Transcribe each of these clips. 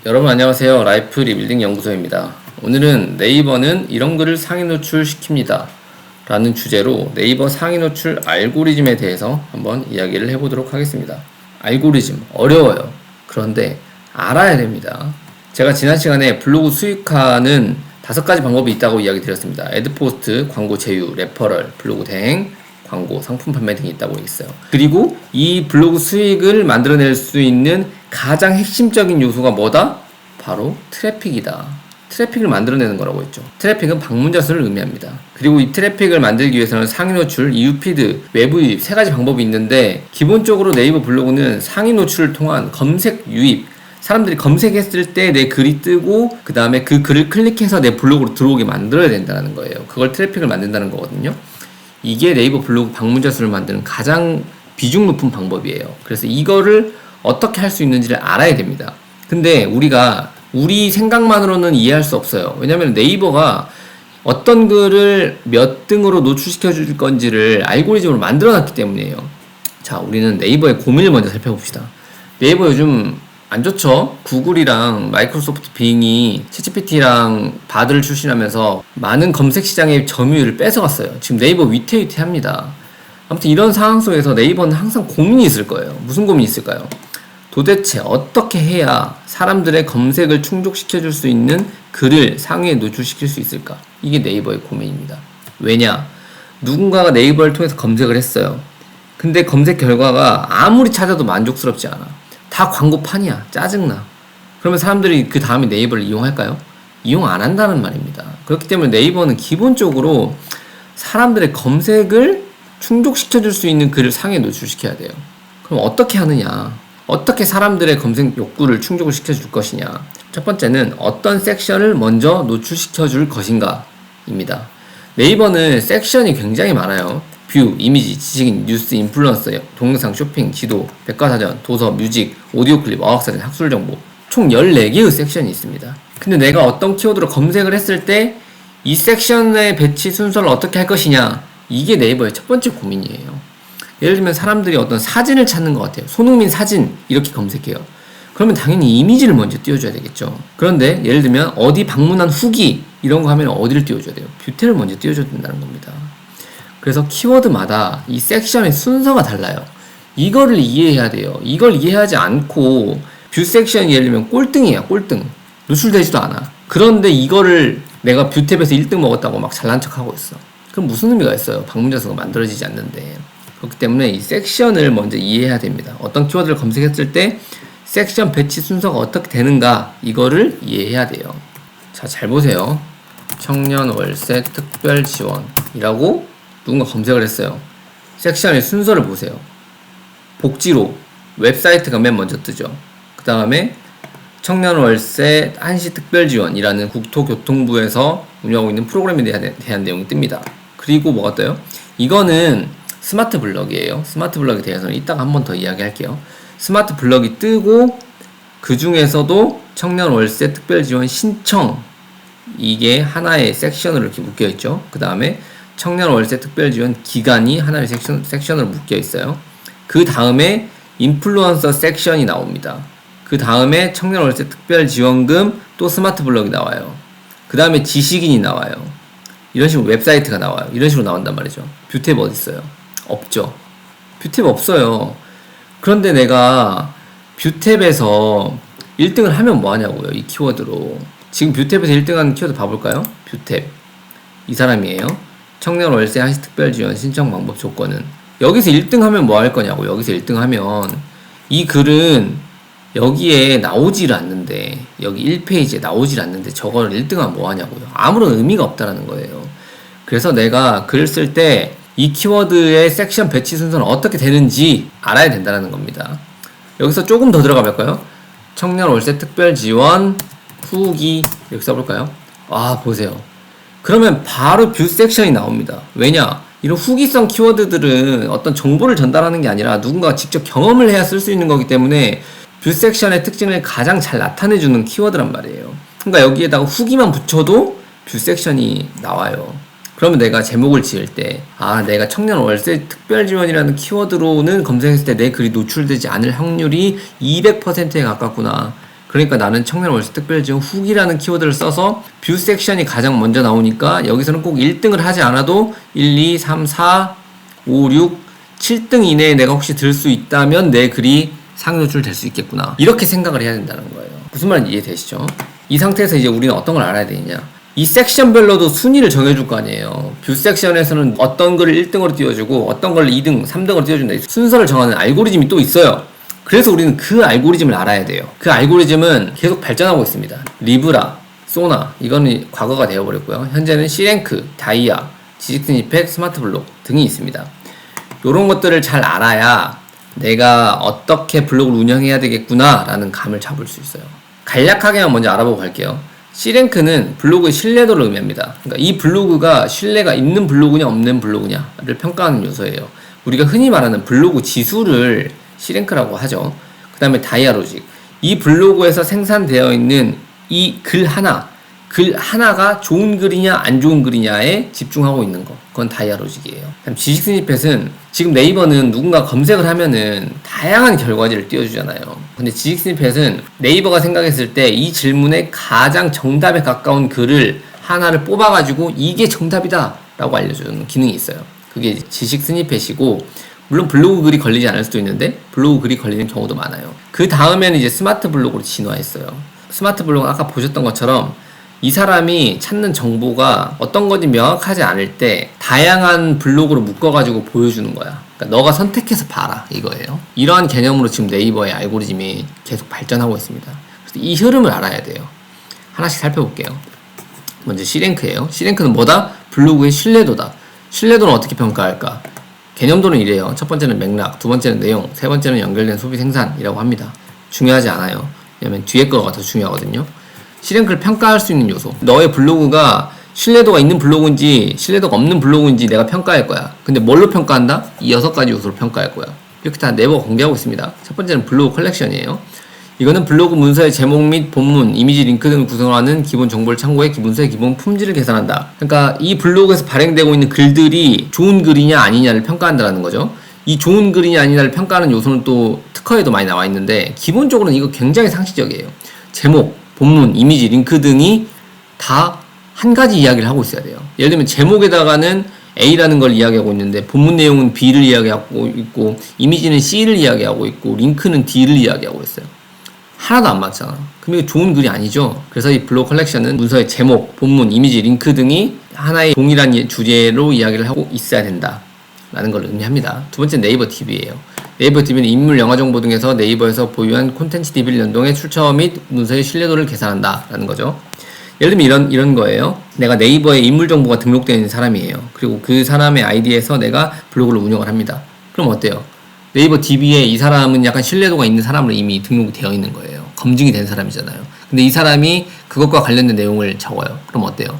여러분 안녕하세요. 라이프 리빌딩 연구소입니다. 오늘은 네이버는 이런 글을 상위 노출시킵니다 라는 주제로 네이버 상위 노출 알고리즘에 대해서 한번 이야기를 해보도록 하겠습니다. 알고리즘 어려워요. 그런데 알아야 됩니다. 제가 지난 시간에 블로그 수익화는 5가지 방법이 있다고 이야기 드렸습니다. 애드포스트, 광고 제휴, 레퍼럴, 블로그 대행, 광고, 상품 판매 등이 있다고 했어요. 그리고 이 블로그 수익을 만들어낼 수 있는 가장 핵심적인 요소가 뭐다? 바로 트래픽이다. 트래픽을 만들어내는 거라고 했죠. 트래픽은 방문자 수를 의미합니다. 그리고 이 트래픽을 만들기 위해서는 상위 노출, EU 피드, 외부 유입 3가지 방법이 있는데 기본적으로 네이버 블로그는 상위 노출을 통한 검색 유입, 사람들이 검색했을 때 내 글이 뜨고 그 다음에 그 글을 클릭해서 내 블로그로 들어오게 만들어야 된다는 거예요. 그걸 트래픽을 만든다는 거거든요. 이게 네이버 블로그 방문자 수를 만드는 가장 비중 높은 방법이에요. 그래서 이거를 어떻게 할 수 있는지를 알아야 됩니다. 근데 우리가 우리 생각만으로는 이해할 수 없어요. 왜냐면 네이버가 어떤 글을 몇 등으로 노출시켜 줄 건지를 알고리즘으로 만들어 놨기 때문이에요. 자, 우리는 네이버의 고민을 먼저 살펴봅시다. 네이버 요즘 안 좋죠? 구글이랑 마이크로소프트 빙이 챗GPT랑 바드를 출시하면서 많은 검색 시장의 점유율을 뺏어갔어요. 지금 네이버 위태위태합니다. 아무튼 이런 상황 속에서 네이버는 항상 고민이 있을 거예요. 무슨 고민이 있을까요? 도대체 어떻게 해야 사람들의 검색을 충족시켜줄 수 있는 글을 상위에 노출시킬 수 있을까? 이게 네이버의 고민입니다. 왜냐? 누군가가 네이버를 통해서 검색을 했어요. 근데 검색 결과가 아무리 찾아도 만족스럽지 않아. 다 광고판이야. 짜증나. 그러면 사람들이 그 다음에 네이버를 이용할까요? 이용 안 한다는 말입니다. 그렇기 때문에 네이버는 기본적으로 사람들의 검색을 충족시켜줄 수 있는 글을 상위에 노출시켜야 돼요. 그럼 어떻게 하느냐? 어떻게 사람들의 검색 욕구를 충족을 시켜줄 것이냐? 첫 번째는 어떤 섹션을 먼저 노출시켜줄 것인가? 입니다. 네이버는 섹션이 굉장히 많아요. 뷰, 이미지, 지식인, 뉴스, 인플루언서, 동영상, 쇼핑, 지도, 백과사전, 도서, 뮤직, 오디오 클립, 어학사전, 학술정보 총 14개의 섹션이 있습니다. 근데 내가 어떤 키워드로 검색을 했을 때 이 섹션의 배치 순서를 어떻게 할 것이냐, 이게 네이버의 첫 번째 고민이에요. 예를 들면 사람들이 어떤 사진을 찾는 것 같아요. 손흥민 사진 이렇게 검색해요. 그러면 당연히 이미지를 먼저 띄워줘야 되겠죠. 그런데 예를 들면 어디 방문한 후기 이런 거 하면 어디를 띄워줘야 돼요? 뷰테를 먼저 띄워줘야 된다는 겁니다. 그래서 키워드마다 이 섹션의 순서가 달라요. 이거를 이해해야 돼요. 이걸 이해하지 않고 뷰 섹션이 예를 들면 꼴등이야. 꼴등. 노출되지도 않아. 그런데 이거를 내가 뷰탭에서 1등 먹었다고 막 잘난 척하고 있어. 그럼 무슨 의미가 있어요? 방문자 수가 만들어지지 않는데. 그렇기 때문에 이 섹션을 먼저 이해해야 됩니다. 어떤 키워드를 검색했을 때 섹션 배치 순서가 어떻게 되는가, 이거를 이해해야 돼요. 자, 잘 보세요. 청년 월세 특별 지원이라고 누군가 검색을 했어요. 섹션의 순서를 보세요. 복지로 웹사이트가 맨 먼저 뜨죠. 그 다음에 청년 월세 한시 특별 지원이라는 국토교통부에서 운영하고 있는 프로그램에 대한 내용이 뜹니다. 그리고 뭐가 떠요? 이거는 스마트 블럭이에요. 스마트 블럭에 대해서는 이따가 한 번 더 이야기할게요. 스마트 블럭이 뜨고 그 중에서도 청년 월세 특별 지원 신청, 이게 하나의 섹션으로 이렇게 묶여 있죠. 그 다음에 청년 월세 특별 지원 기간이 하나의 섹션으로 묶여 있어요. 그 다음에 인플루언서 섹션이 나옵니다. 그 다음에 청년 월세 특별 지원금, 또 스마트 블럭이 나와요. 그 다음에 지식인이 나와요. 이런 식으로 웹사이트가 나와요. 이런 식으로 나온단 말이죠. 뷰탭 어디 있어요? 없죠. 뷰탭 없어요. 그런데 내가 뷰탭에서 1등을 하면 뭐 하냐고요. 이 키워드로. 지금 뷰탭에서 1등하는 키워드 봐볼까요? 뷰탭. 이 사람이에요. 청년 월세 한시 특별 지원 신청 방법 조건은. 여기서 1등 하면 뭐 할 거냐고. 여기서 1등 하면 이 글은 여기에 나오질 않는데, 여기 1페이지에 나오질 않는데 저거를 1등하면 뭐 하냐고요. 아무런 의미가 없다라는 거예요. 그래서 내가 글을 쓸 때 이 키워드의 섹션 배치 순서는 어떻게 되는지 알아야 된다는 겁니다. 여기서 조금 더 들어가 볼까요? 청년 월세 특별 지원 후기 이렇게 써볼까요? 아, 보세요. 그러면 바로 뷰 섹션이 나옵니다. 왜냐? 이런 후기성 키워드들은 어떤 정보를 전달하는 게 아니라 누군가가 직접 경험을 해야 쓸 수 있는 거기 때문에 뷰 섹션의 특징을 가장 잘 나타내주는 키워드란 말이에요. 그러니까 여기에다가 후기만 붙여도 뷰 섹션이 나와요. 그러면 내가 제목을 지을 때, 아, 내가 청년 월세 특별 지원이라는 키워드로는 검색했을 때 내 글이 노출되지 않을 확률이 200%에 가깝구나. 그러니까 나는 청년 월세 특별 지원 후기라는 키워드를 써서 뷰 섹션이 가장 먼저 나오니까 여기서는 꼭 1등을 하지 않아도 1, 2, 3, 4, 5, 6, 7등 이내에 내가 혹시 들 수 있다면 내 글이 상위 노출 될 수 있겠구나. 이렇게 생각을 해야 된다는 거예요. 무슨 말인지 이해되시죠? 이 상태에서 이제 우리는 어떤 걸 알아야 되느냐. 이 섹션별로도 순위를 정해줄 거 아니에요. 뷰 섹션에서는 어떤 글을 1등으로 띄워주고 어떤 걸 2등, 3등으로 띄워준다. 순서를 정하는 알고리즘이 또 있어요. 그래서 우리는 그 알고리즘을 알아야 돼요. 그 알고리즘은 계속 발전하고 있습니다. 리브라, 소나 이거는 과거가 되어버렸고요. 현재는 C랭크, 다이아, 지식스니펫, 스마트블록 등이 있습니다. 이런 것들을 잘 알아야 내가 어떻게 블로그를 운영해야 되겠구나 라는 감을 잡을 수 있어요. 간략하게만 먼저 알아보고 갈게요. C랭크는 블로그의 신뢰도를 의미합니다. 그러니까 이 블로그가 신뢰가 있는 블로그냐 없는 블로그냐를 평가하는 요소예요. 우리가 흔히 말하는 블로그 지수를 C랭크라고 하죠. 그 다음에 다이아로직. 이 블로그에서 생산되어 있는 이 글 하나가 좋은 글이냐 안 좋은 글이냐에 집중하고 있는 거. 그건 다이아로직이에요. 그다음 지식 스니펫은 지금 네이버는 누군가 검색을 하면은 다양한 결과지를 띄워주잖아요. 근데 지식 스니펫은 네이버가 생각했을 때 이 질문에 가장 정답에 가까운 글을 하나를 뽑아가지고 이게 정답이다 라고 알려주는 기능이 있어요. 그게 지식 스니펫이고, 물론 블로그 글이 걸리지 않을 수도 있는데 블로그 글이 걸리는 경우도 많아요. 그 다음에는 이제 스마트 블로그로 진화했어요. 스마트 블로그는 아까 보셨던 것처럼 이 사람이 찾는 정보가 어떤 건지 명확하지 않을 때 다양한 블로그로 묶어가지고 보여주는 거야. 그러니까 너가 선택해서 봐라 이거예요. 이러한 개념으로 지금 네이버의 알고리즘이 계속 발전하고 있습니다. 그래서 이 흐름을 알아야 돼요. 하나씩 살펴볼게요. 먼저 C랭크예요. C랭크는 뭐다? 블로그의 신뢰도다. 신뢰도는 어떻게 평가할까? 개념도는 이래요. 첫 번째는 맥락, 두 번째는 내용, 세 번째는 연결된 소비 생산이라고 합니다. 중요하지 않아요. 왜냐면 뒤에 거가 더 중요하거든요. C랭크를 평가할 수 있는 요소. 너의 블로그가 신뢰도가 있는 블로그인지 신뢰도가 없는 블로그인지 내가 평가할 거야. 근데 뭘로 평가한다? 이 6가지 요소로 평가할 거야. 이렇게 다 네이버가 공개하고 있습니다. 첫 번째는 블로그 컬렉션이에요. 이거는 블로그 문서의 제목 및 본문, 이미지, 링크 등을 구성하는 기본 정보를 참고해 문서의 기본 품질을 계산한다. 그러니까 이 블로그에서 발행되고 있는 글들이 좋은 글이냐 아니냐를 평가한다는 거죠. 이 좋은 글이냐 아니냐를 평가하는 요소는 또 특허에도 많이 나와 있는데 기본적으로는 이거 굉장히 상식적이에요. 제목, 본문, 이미지, 링크 등이 다 한 가지 이야기를 하고 있어야 돼요. 예를 들면 제목에다가는 A라는 걸 이야기하고 있는데 본문 내용은 B를 이야기하고 있고 이미지는 C를 이야기하고 있고 링크는 D를 이야기하고 있어요. 하나도 안 맞잖아. 그럼 이거 좋은 글이 아니죠. 그래서 이 블로그 컬렉션은 문서의 제목, 본문, 이미지, 링크 등이 하나의 동일한 주제로 이야기를 하고 있어야 된다 라는 걸 의미합니다. 두 번째 네이버 TV예요. 네이버 TV는 인물, 영화 정보 등에서 네이버에서 보유한 콘텐츠 DB를 연동해 출처 및 문서의 신뢰도를 계산한다 라는 거죠. 예를 들면 이런 거예요. 내가 네이버에 인물 정보가 등록되어 있는 사람이에요. 그리고 그 사람의 아이디에서 내가 블로그를 운영을 합니다. 그럼 어때요? 네이버 DB에 이 사람은 약간 신뢰도가 있는 사람으로 이미 등록이 되어 있는 거예요. 검증이 된 사람이잖아요. 근데 이 사람이 그것과 관련된 내용을 적어요. 그럼 어때요?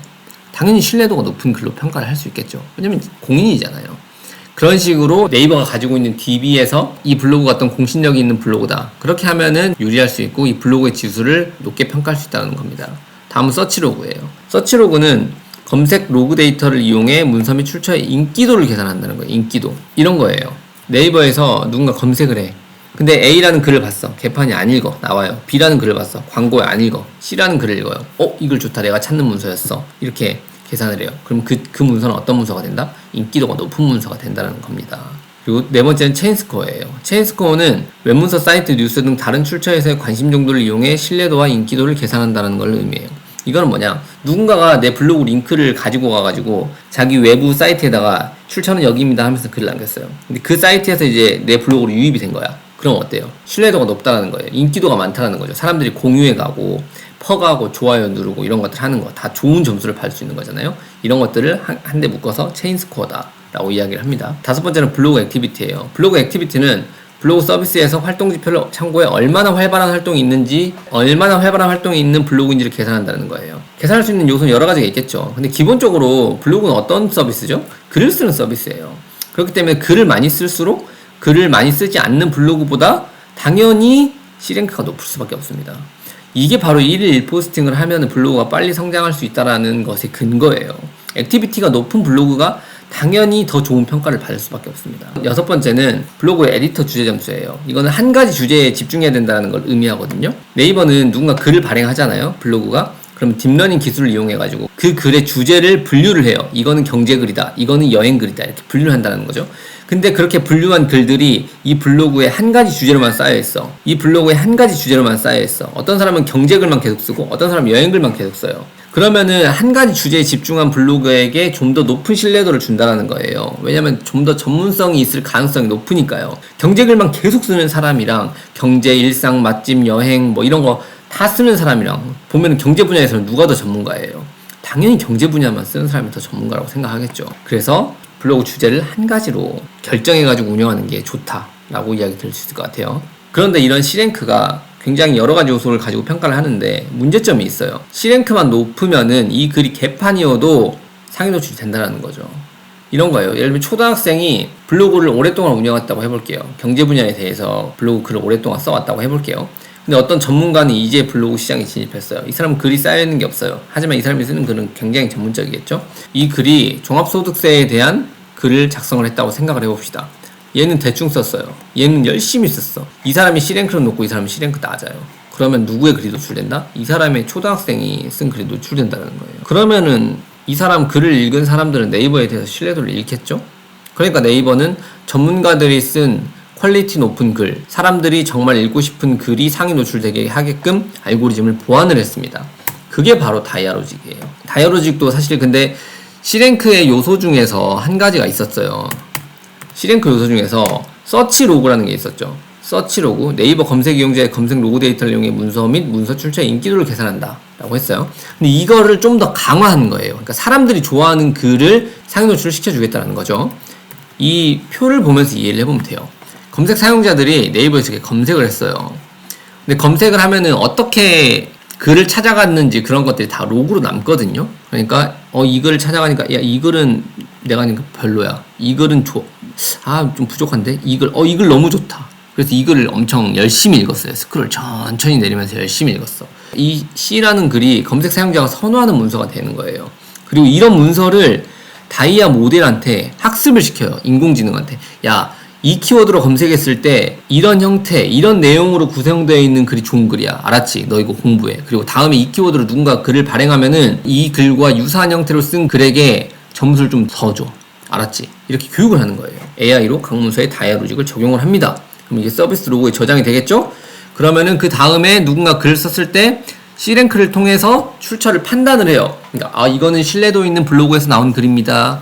당연히 신뢰도가 높은 글로 평가를 할 수 있겠죠. 왜냐면 공인이잖아요. 그런 식으로 네이버가 가지고 있는 DB에서 이 블로그가 어떤 공신력이 있는 블로그다. 그렇게 하면은 유리할 수 있고 이 블로그의 지수를 높게 평가할 수 있다는 겁니다. 다음은 서치로그예요. 서치로그는 검색 로그 데이터를 이용해 문서 및 출처의 인기도를 계산한다는 거예요. 인기도. 이런 거예요. 네이버에서 누군가 검색을 해. 근데 A라는 글을 봤어. 개판이 안 읽어. 나와요. B라는 글을 봤어. 광고에 안 읽어. C라는 글을 읽어요. 이 글 좋다. 내가 찾는 문서였어. 이렇게 계산을 해요. 그럼 그 문서는 어떤 문서가 된다? 인기도가 높은 문서가 된다는 겁니다. 그리고 네 번째는 체인스코어예요. 체인스코어는 웹문서 사이트, 뉴스 등 다른 출처에서의 관심 정도를 이용해 신뢰도와 인기도를 계산한다는 걸 의미해요. 이거는 뭐냐? 누군가가 내 블로그 링크를 가지고 가가지고 자기 외부 사이트에다가 출처는 여기입니다 하면서 글을 남겼어요. 근데 그 사이트에서 이제 내 블로그로 유입이 된 거야. 그럼 어때요? 신뢰도가 높다는 거예요. 인기도가 많다는 거죠. 사람들이 공유해 가고 퍼가고 좋아요 누르고 이런 것들 하는 거 다 좋은 점수를 받을 수 있는 거잖아요. 이런 것들을 한 대 묶어서 체인스코어다 라고 이야기를 합니다. 다섯 번째는 블로그 액티비티예요. 블로그 액티비티는 블로그 서비스에서 활동 지표를 참고해 얼마나 활발한 활동이 있는지, 얼마나 활발한 활동이 있는 블로그인지를 계산한다는 거예요. 계산할 수 있는 요소는 여러 가지가 있겠죠. 근데 기본적으로 블로그는 어떤 서비스죠? 글을 쓰는 서비스예요. 그렇기 때문에 글을 많이 쓸수록 글을 많이 쓰지 않는 블로그보다 당연히 C랭크가 높을 수밖에 없습니다. 이게 바로 1일 1포스팅을 하면 블로그가 빨리 성장할 수 있다는 것의 근거예요. 액티비티가 높은 블로그가 당연히 더 좋은 평가를 받을 수밖에 없습니다. 여섯 번째는 블로그의 에디터 주제 점수예요. 이거는 한 가지 주제에 집중해야 된다는 걸 의미하거든요. 네이버는 누군가 글을 발행하잖아요. 블로그가. 그럼 딥러닝 기술을 이용해가지고 그 글의 주제를 분류를 해요. 이거는 경제글이다. 이거는 여행글이다. 이렇게 분류를 한다는 거죠. 근데 그렇게 분류한 글들이 이 블로그에 한 가지 주제로만 쌓여있어. 이 블로그에 한 가지 주제로만 쌓여있어. 어떤 사람은 경제글만 계속 쓰고 어떤 사람은 여행글만 계속 써요. 그러면은 한 가지 주제에 집중한 블로그에게 좀 더 높은 신뢰도를 준다는 거예요. 왜냐면 좀 더 전문성이 있을 가능성이 높으니까요. 경제글만 계속 쓰는 사람이랑 경제, 일상, 맛집, 여행 뭐 이런 거 다 쓰는 사람이랑 보면 경제 분야에서는 누가 더 전문가예요? 당연히 경제 분야만 쓰는 사람이 더 전문가라고 생각하겠죠. 그래서 블로그 주제를 한 가지로 결정해가지고 운영하는 게 좋다라고 이야기 드릴 수 있을 것 같아요. 그런데 이런 C랭크가 굉장히 여러 가지 요소를 가지고 평가를 하는데 문제점이 있어요. C랭크만 높으면은 이 글이 개판이어도 상위 노출이 된다는 거죠. 이런 거예요. 예를 들면 초등학생이 블로그를 오랫동안 운영했다고 해볼게요. 경제 분야에 대해서 블로그 글을 오랫동안 써왔다고 해볼게요. 근데 어떤 전문가는 이제 블로그 시장에 진입했어요. 이 사람은 글이 쌓여있는 게 없어요. 하지만 이 사람이 쓰는 글은 굉장히 전문적이겠죠. 이 글이 종합소득세에 대한 글을 작성을 했다고 생각을 해봅시다. 얘는 대충 썼어요. 얘는 열심히 썼어. 이 사람이 C랭크를 놓고 이 사람은 C랭크 낮아요. 그러면 누구의 글이 노출된다? 이 사람의 초등학생이 쓴 글이 노출된다는 거예요. 그러면은 이 사람 글을 읽은 사람들은 네이버에 대해서 신뢰도를 잃겠죠? 그러니까 네이버는 전문가들이 쓴 퀄리티 높은 글, 사람들이 정말 읽고 싶은 글이 상위 노출되게 하게끔 알고리즘을 보완을 했습니다. 그게 바로 다이아로직이에요. 다이아로직도 사실 근데 C랭크의 요소 중에서 한 가지가 있었어요. C랭크 요소 중에서 서치 로그라는 게 있었죠. 서치 로그, 네이버 검색 이용자의 검색 로그 데이터를 이용해 문서 및 문서 출처의 인기도를 계산한다 라고 했어요. 근데 이거를 좀 더 강화한 거예요. 그러니까 사람들이 좋아하는 글을 상위 노출을 시켜주겠다는 거죠. 이 표를 보면서 이해를 해보면 돼요. 검색 사용자들이 네이버에서 이렇게 검색을 했어요. 근데 검색을 하면은 어떻게 글을 찾아갔는지 그런 것들이 다 로그로 남거든요. 그러니까 이 글을 찾아가니까 야, 이 글은 내가 하니까 별로야. 이 글은 좀 부족한데? 이 글 너무 좋다. 그래서 이 글을 엄청 열심히 읽었어요. 스크롤 천천히 내리면서 열심히 읽었어. 이 C라는 글이 검색 사용자가 선호하는 문서가 되는 거예요. 그리고 이런 문서를 다이아 모델한테 학습을 시켜요. 인공지능한테. 야, 이 키워드로 검색했을 때 이런 형태, 이런 내용으로 구성되어 있는 글이 좋은 글이야. 알았지? 너 이거 공부해. 그리고 다음에 이 키워드로 누군가 글을 발행하면은 이 글과 유사한 형태로 쓴 글에게 점수를 좀 더 줘. 알았지? 이렇게 교육을 하는 거예요. AI로 강문서에 다이아로직을 적용을 합니다. 그럼 이게 서비스 로고에 저장이 되겠죠? 그러면은 그 다음에 누군가 글을 썼을 때 C랭크를 통해서 출처를 판단을 해요. 그러니까 이거는 신뢰도 있는 블로그에서 나온 글입니다.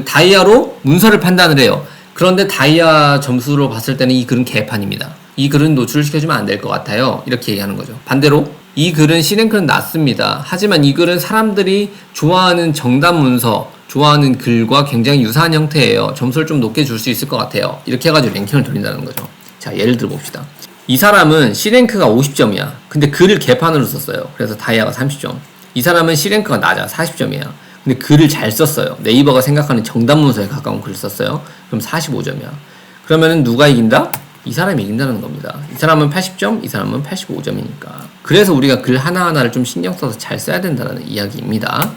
다이아로 문서를 판단을 해요. 그런데 다이아 점수로 봤을 때는 이 글은 개판입니다. 이 글은 노출을 시켜주면 안 될 것 같아요. 이렇게 얘기하는 거죠. 반대로 이 글은 C랭크는 낮습니다. 하지만 이 글은 사람들이 좋아하는 정답 문서, 좋아하는 글과 굉장히 유사한 형태예요. 점수를 좀 높게 줄 수 있을 것 같아요. 이렇게 해가지고 랭킹을 돌린다는 거죠. 자, 예를 들어 봅시다. 이 사람은 C랭크가 50점이야. 근데 글을 개판으로 썼어요. 그래서 다이아가 30점. 이 사람은 C랭크가 낮아. 40점이야. 근데 글을 잘 썼어요. 네이버가 생각하는 정답 문서에 가까운 글을 썼어요. 그럼 45점이야. 그러면은 누가 이긴다? 이 사람이 이긴다는 겁니다. 이 사람은 80점, 이 사람은 85점이니까. 그래서 우리가 글 하나하나를 좀 신경 써서 잘 써야 된다는 이야기입니다.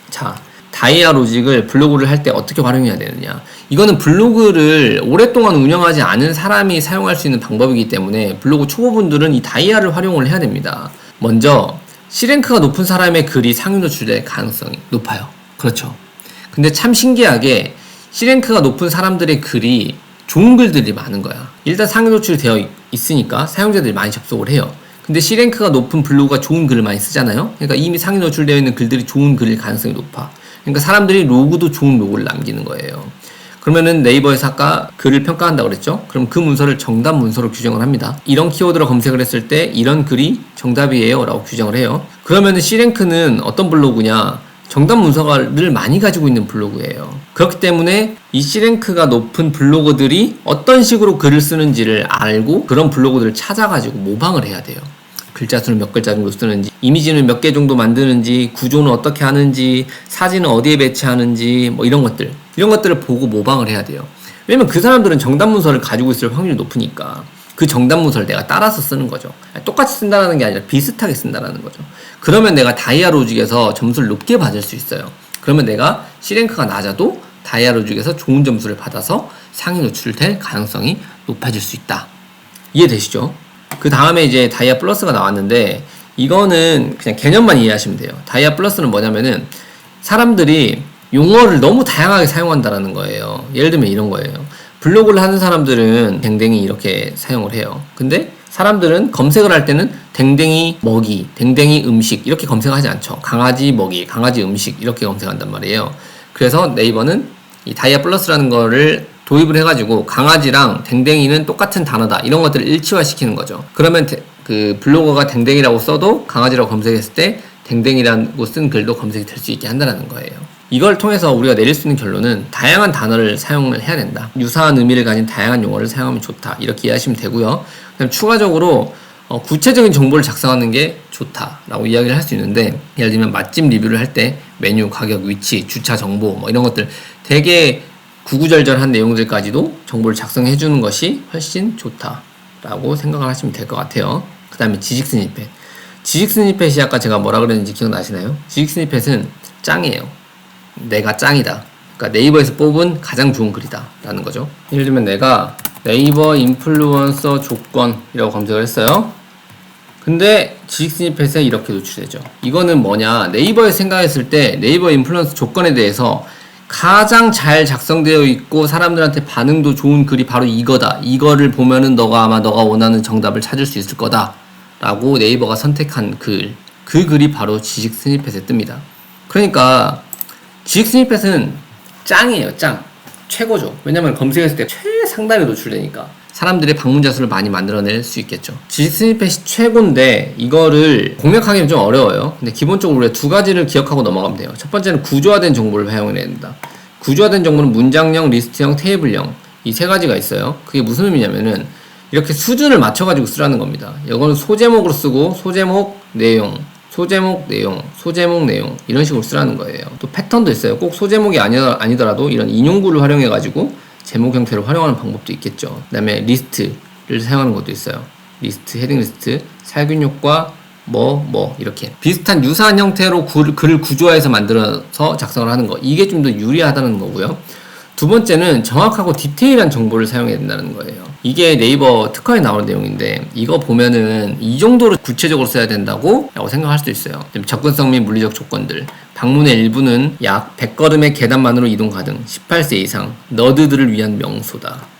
자, 다이아 로직을 블로그를 할 때 어떻게 활용해야 되느냐. 이거는 블로그를 오랫동안 운영하지 않은 사람이 사용할 수 있는 방법이기 때문에 블로그 초보분들은 이 다이아를 활용을 해야 됩니다. 먼저 C랭크가 높은 사람의 글이 상위 노출될 가능성이 높아요. 그렇죠. 근데 참 신기하게 C랭크가 높은 사람들의 글이 좋은 글들이 많은 거야. 일단 상위 노출이 되어 있으니까 사용자들이 많이 접속을 해요. 근데 C랭크가 높은 블로그가 좋은 글을 많이 쓰잖아요. 그러니까 이미 상위 노출되어 있는 글들이 좋은 글일 가능성이 높아. 그러니까 사람들이 로그도 좋은 로그를 남기는 거예요. 그러면은 네이버에서 아까 글을 평가한다고 그랬죠? 그럼 그 문서를 정답 문서로 규정을 합니다. 이런 키워드로 검색을 했을 때 이런 글이 정답이에요 라고 규정을 해요. 그러면은 C랭크는 어떤 블로그냐? 정답 문서를 많이 가지고 있는 블로그예요. 그렇기 때문에 이 C랭크가 높은 블로그들이 어떤 식으로 글을 쓰는지를 알고 그런 블로그들을 찾아가지고 모방을 해야 돼요. 글자 수는 몇 글자 정도 쓰는지, 이미지는 몇 개 정도 만드는지, 구조는 어떻게 하는지, 사진은 어디에 배치하는지, 뭐 이런 것들을 보고 모방을 해야 돼요. 왜냐면 그 사람들은 정답 문서를 가지고 있을 확률이 높으니까 그 정답 문서를 내가 따라서 쓰는 거죠. 똑같이 쓴다는 게 아니라 비슷하게 쓴다는 거죠. 그러면 내가 다이아 로직에서 점수를 높게 받을 수 있어요. 그러면 내가 C랭크가 낮아도 다이아로 중에서 좋은 점수를 받아서 상위 노출될 가능성이 높아질 수 있다. 이해되시죠? 그 다음에 이제 다이아 플러스가 나왔는데 이거는 그냥 개념만 이해하시면 돼요. 다이아 플러스는 뭐냐면은 사람들이 용어를 너무 다양하게 사용한다라는 거예요. 예를 들면 이런 거예요. 블로그를 하는 사람들은 댕댕이 이렇게 사용을 해요. 근데 사람들은 검색을 할 때는 댕댕이 먹이, 댕댕이 음식 이렇게 검색하지 않죠. 강아지 먹이, 강아지 음식 이렇게 검색한단 말이에요. 그래서 네이버는 이 다이아 플러스라는 거를 도입을 해가지고 강아지랑 댕댕이는 똑같은 단어다 이런 것들을 일치화시키는 거죠. 그러면 그 블로거가 댕댕이라고 써도 강아지라고 검색했을 때 댕댕이라고 쓴 글도 검색이 될 수 있게 한다는 거예요. 이걸 통해서 우리가 내릴 수 있는 결론은 다양한 단어를 사용을 해야 된다. 유사한 의미를 가진 다양한 용어를 사용하면 좋다. 이렇게 이해하시면 되고요. 그다음 추가적으로 구체적인 정보를 작성하는 게 좋다라고 이야기를 할 수 있는데 예를 들면 맛집 리뷰를 할 때 메뉴, 가격, 위치, 주차 정보 뭐 이런 것들 되게 구구절절한 내용들까지도 정보를 작성해 주는 것이 훨씬 좋다라고 생각을 하시면 될 것 같아요. 그 다음에 지식 스니펫. 지식 스니펫이 아까 제가 뭐라 그랬는지 기억나시나요? 지식 스니펫은 짱이에요. 내가 짱이다. 그러니까 네이버에서 뽑은 가장 좋은 글이다 라는 거죠. 예를 들면 내가 네이버 인플루언서 조건이라고 검색을 했어요. 근데 지식 스니펫에 이렇게 노출되죠. 이거는 뭐냐, 네이버에서 생각했을 때 네이버 인플루언서 조건에 대해서 가장 잘 작성되어 있고 사람들한테 반응도 좋은 글이 바로 이거다. 이거를 보면은 너가 원하는 정답을 찾을 수 있을 거다 라고 네이버가 선택한 글, 그 글이 바로 지식 스니펫에 뜹니다. 그러니까 지식 스니펫은 짱이에요. 짱. 최고죠. 왜냐면 검색했을 때 최상단에 노출되니까 사람들의 방문자 수를 많이 만들어낼 수 있겠죠. 지식 스니펫이 최고인데 이거를 공략하기는 좀 어려워요. 근데 기본적으로 우리가 두 가지를 기억하고 넘어가면 돼요. 첫 번째는 구조화된 정보를 사용해야 된다. 구조화된 정보는 문장형, 리스트형, 테이블형 이 세 가지가 있어요. 그게 무슨 의미냐면은 이렇게 수준을 맞춰가지고 쓰라는 겁니다. 이거는 소제목으로 쓰고 소제목, 내용, 소제목, 내용, 소제목, 내용 이런 식으로 쓰라는 거예요. 또 패턴도 있어요. 꼭 소제목이 아니더라도 이런 인용구를 활용해가지고 제목 형태로 활용하는 방법도 있겠죠. 그 다음에 리스트를 사용하는 것도 있어요. 리스트, 헤딩 리스트, 살균 효과, 이렇게 비슷한 유사한 형태로 글을 구조화해서 만들어서 작성을 하는 거, 이게 좀 더 유리하다는 거고요. 두 번째는 정확하고 디테일한 정보를 사용해야 된다는 거예요. 이게 네이버 특허에 나오는 내용인데 이거 보면은 이 정도로 구체적으로 써야 된다고 라고 생각할 수도 있어요. 접근성 및 물리적 조건들, 방문의 일부는 약 100걸음의 계단만으로 이동 가능, 18세 이상, 너드들을 위한 명소다.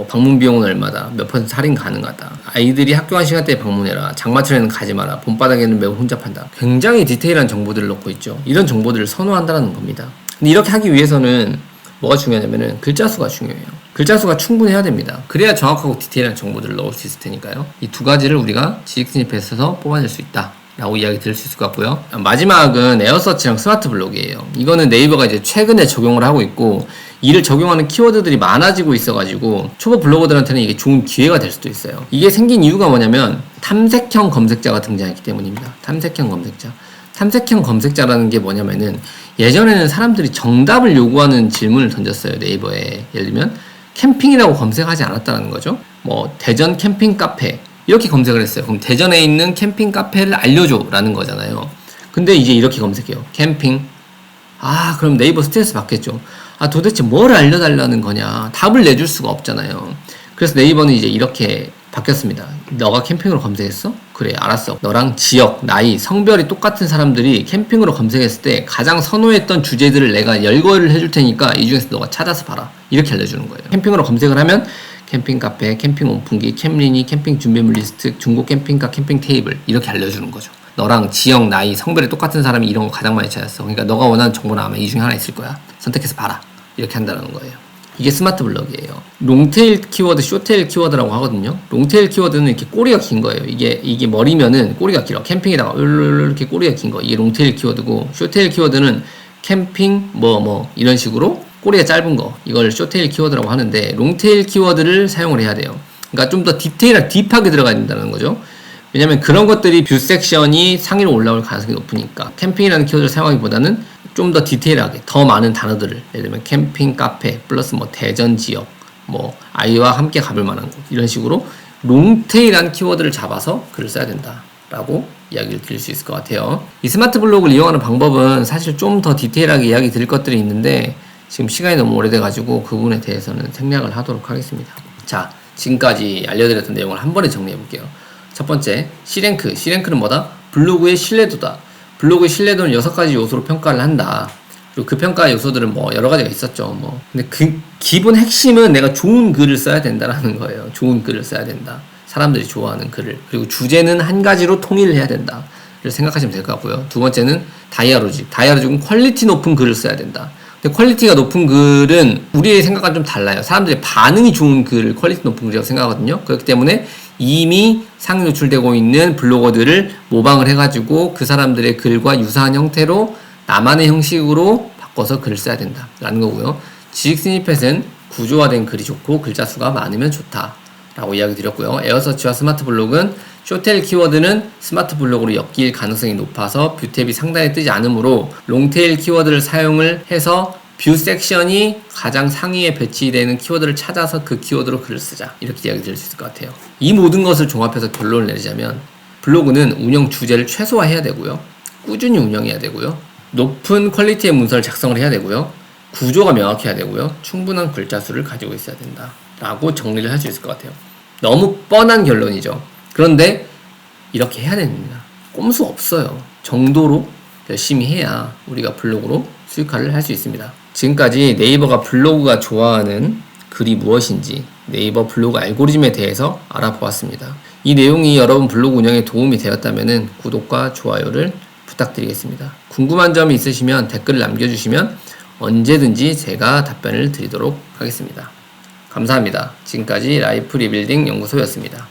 방문 비용은 얼마다, 몇 % 할인 가능하다, 아이들이 학교 간 시간대에 방문해라, 장마철에는 가지 마라, 봄바닥에는 매우 혼잡한다. 굉장히 디테일한 정보들을 넣고 있죠. 이런 정보들을 선호한다는 겁니다. 근데 이렇게 하기 위해서는 뭐가 중요하냐면은 글자 수가 중요해요. 글자 수가 충분해야 됩니다. 그래야 정확하고 디테일한 정보들을 넣을 수 있을 테니까요. 이 두 가지를 우리가 지식 스니펫에서 뽑아낼 수 있다 라고 이야기 드릴 수 있을 것 같고요. 마지막은 에어서치랑 스마트 블로그예요. 이거는 네이버가 이제 최근에 적용을 하고 있고 이를 적용하는 키워드들이 많아지고 있어가지고 초보 블로거들한테는 이게 좋은 기회가 될 수도 있어요. 이게 생긴 이유가 뭐냐면 탐색형 검색자가 등장했기 때문입니다. 탐색형 검색자. 탐색형 검색자라는 게 뭐냐면은 예전에는 사람들이 정답을 요구하는 질문을 던졌어요. 네이버에. 예를 들면 캠핑이라고 검색하지 않았다는 거죠. 대전 캠핑 카페 이렇게 검색을 했어요. 그럼 대전에 있는 캠핑 카페를 알려줘 라는 거잖아요. 근데 이제 이렇게 검색해요. 캠핑. 그럼 네이버 스트레스 받겠죠. 도대체 뭘 알려달라는 거냐. 답을 내줄 수가 없잖아요. 그래서 네이버는 이제 이렇게 바뀌었습니다. 너가 캠핑으로 검색했어? 그래, 알았어. 너랑 지역, 나이, 성별이 똑같은 사람들이 캠핑으로 검색했을 때 가장 선호했던 주제들을 내가 열거를 해줄 테니까 이 중에서 너가 찾아서 봐라. 이렇게 알려주는 거예요. 캠핑으로 검색을 하면 캠핑 카페, 캠핑 온풍기, 캠리니, 캠핑 준비물 리스트, 중고 캠핑카, 캠핑 테이블 이렇게 알려주는 거죠. 너랑 지역, 나이, 성별이 똑같은 사람이 이런 거 가장 많이 찾았어. 그러니까 너가 원하는 정보는 아마 이 중에 하나 있을 거야. 선택해서 봐라. 이렇게 한다는 거예요. 이게 스마트 블럭이에요. 롱테일 키워드, 숏테일 키워드라고 하거든요. 롱테일 키워드는 이렇게 꼬리가 긴 거예요. 이게 머리면은 꼬리가 길어. 캠핑에다가 이렇게 꼬리가 긴 거. 이게 롱테일 키워드고, 숏테일 키워드는 캠핑, 이런 식으로 꼬리가 짧은 거. 이걸 숏테일 키워드라고 하는데, 롱테일 키워드를 사용을 해야 돼요. 그러니까 좀 더 디테일하게 딥하게 들어가야 된다는 거죠. 왜냐면 그런 것들이 뷰 섹션이 상위로 올라올 가능성이 높으니까 캠핑이라는 키워드를 사용하기보다는 좀 더 디테일하게 더 많은 단어들을 예를 들면 캠핑 카페 플러스 대전 지역 아이와 함께 가볼 만한 곳 이런 식으로 롱테일한 키워드를 잡아서 글을 써야 된다 라고 이야기를 드릴 수 있을 것 같아요. 이 스마트 블록을 이용하는 방법은 사실 좀 더 디테일하게 이야기 드릴 것들이 있는데 지금 시간이 너무 오래돼가지고 그 부분에 대해서는 생략을 하도록 하겠습니다. 자, 지금까지 알려드렸던 내용을 한 번에 정리해볼게요. 첫 번째, C랭크. C랭크는 뭐다? 블로그의 신뢰도다. 블로그의 신뢰도는 6가지 요소로 평가를 한다. 그리고 그 평가 요소들은 뭐 여러 가지가 있었죠. 뭐. 근데 그 기본 핵심은 내가 좋은 글을 써야 된다라는 거예요. 좋은 글을 써야 된다. 사람들이 좋아하는 글을. 그리고 주제는 한 가지로 통일을 해야 된다. 를 생각하시면 될 것 같고요. 두 번째는 다이아로직. 다이아로직은 퀄리티 높은 글을 써야 된다. 근데 퀄리티가 높은 글은 우리의 생각과 좀 달라요. 사람들이 반응이 좋은 글을 퀄리티 높은 글이라고 생각하거든요. 그렇기 때문에 이미 상위 노출되고 있는 블로거들을 모방을 해가지고 그 사람들의 글과 유사한 형태로 나만의 형식으로 바꿔서 글을 써야 된다 라는 거고요. 지식 스니펫은 구조화된 글이 좋고 글자 수가 많으면 좋다 라고 이야기 드렸고요. 에어서치와 스마트 블록은 숏테일 키워드는 스마트 블록으로 엮일 가능성이 높아서 뷰탭이 상단에 뜨지 않으므로 롱테일 키워드를 사용을 해서 뷰 섹션이 가장 상위에 배치되는 키워드를 찾아서 그 키워드로 글을 쓰자, 이렇게 이야기 드릴 수 있을 것 같아요. 이 모든 것을 종합해서 결론을 내리자면 블로그는 운영 주제를 최소화해야 되고요, 꾸준히 운영해야 되고요, 높은 퀄리티의 문서를 작성을 해야 되고요, 구조가 명확해야 되고요, 충분한 글자 수를 가지고 있어야 된다 라고 정리를 할 수 있을 것 같아요. 너무 뻔한 결론이죠. 그런데 이렇게 해야 됩니다. 꼼수 없어요. 정도로 열심히 해야 우리가 블로그로 수익화를 할 수 있습니다. 지금까지 네이버가 블로그가 좋아하는 글이 무엇인지, 네이버 블로그 알고리즘에 대해서 알아보았습니다. 이 내용이 여러분 블로그 운영에 도움이 되었다면 구독과 좋아요를 부탁드리겠습니다. 궁금한 점이 있으시면 댓글을 남겨주시면 언제든지 제가 답변을 드리도록 하겠습니다. 감사합니다. 지금까지 라이프 리빌딩 연구소였습니다.